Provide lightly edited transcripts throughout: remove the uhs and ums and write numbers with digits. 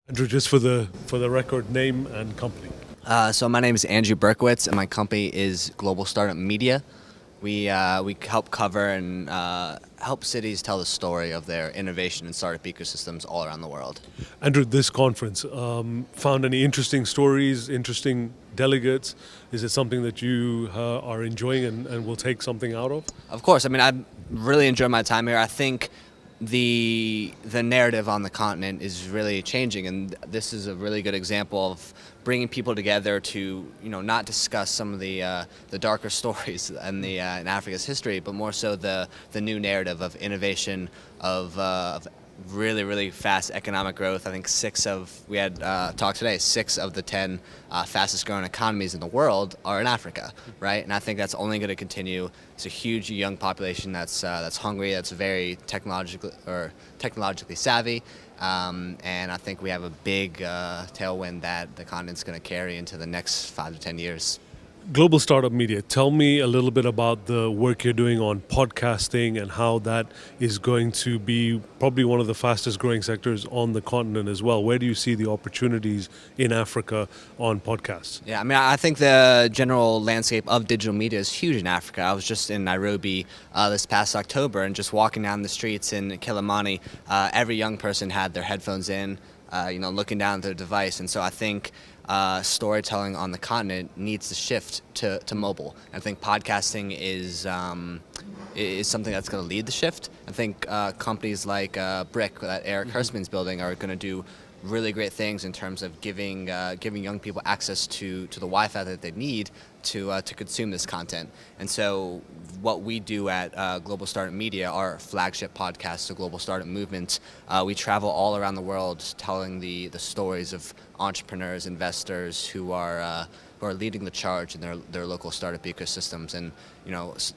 Andrew, just for the record, name and company. So my name is Andrew Berkowitz, and my company is Global Startup Media. We help cover and help cities tell the story of their innovation and startup ecosystems all around the world. Andrew, this conference, found any interesting stories, interesting delegates? Is it something that you are enjoying and will take something out of? Of course, I mean, I really enjoyed my time here. I think the narrative on the continent is really changing, and this is a really good example of bringing people together to not discuss some of the darker stories in Africa's history, but more so the new narrative of innovation, of really fast economic growth. I think we had talked today, 6 of the 10 fastest growing economies in the world are in Africa, right? And I think that's only going to continue. It's a huge young population that's hungry, that's very technologically savvy, and I think we have a big tailwind that the continent's going to carry into the next 5 to 10 years. Global Startup Media, tell me a little bit about the work you're doing on podcasting and how that is going to be probably one of the fastest growing sectors on the continent as well. Where do you see the opportunities in Africa on podcasts? Yeah, I mean, I think the general landscape of digital media is huge in Africa. I was just in Nairobi this past October, and just walking down the streets in Kilimani, every young person had their headphones in, looking down at their device. And so I think storytelling on the continent needs to shift to mobile. I think podcasting is something that's going to lead the shift. I think companies like Brick that Eric Hertzman's building are going to do really great things in terms of giving young people access to the Wi-Fi that they need to consume this content. And so what we do at Global Startup Media, our flagship podcast, the Global Startup Movement, we travel all around the world telling the stories of entrepreneurs, investors who are leading the charge in their local startup ecosystems. And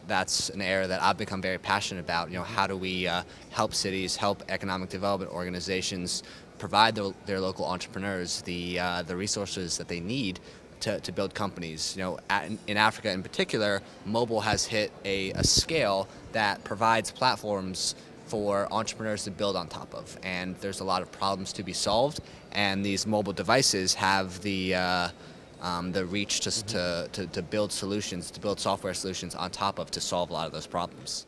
that's an area that I've become very passionate about. How do we help cities, help economic development organizations provide their local entrepreneurs the resources that they need to build companies. In Africa in particular, mobile has hit a scale that provides platforms for entrepreneurs to build on top of, and there's a lot of problems to be solved, and these mobile devices have the reach to build solutions, to build software solutions on top of, to solve a lot of those problems.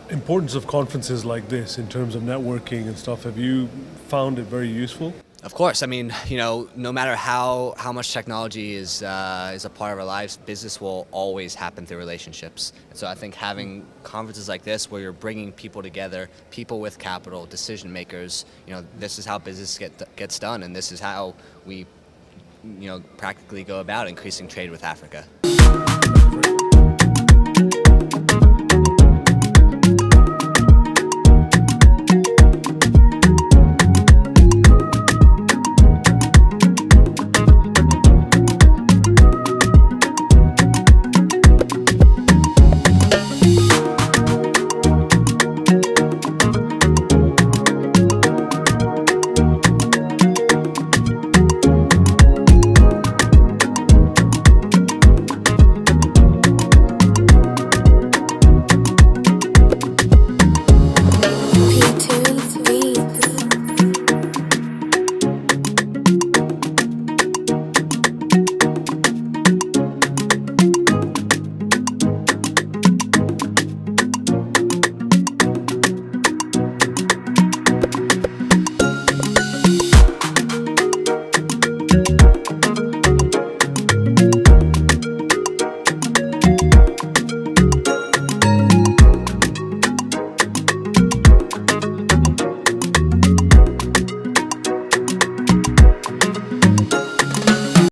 Importance of conferences like this in terms of networking and stuff, have you found it very useful? Of course. I mean, no matter how much technology is a part of our lives, business will always happen through relationships. And so I think having conferences like this, where you're bringing people together, people with capital, decision makers, this is how business gets done, and this is how we, practically go about increasing trade with Africa.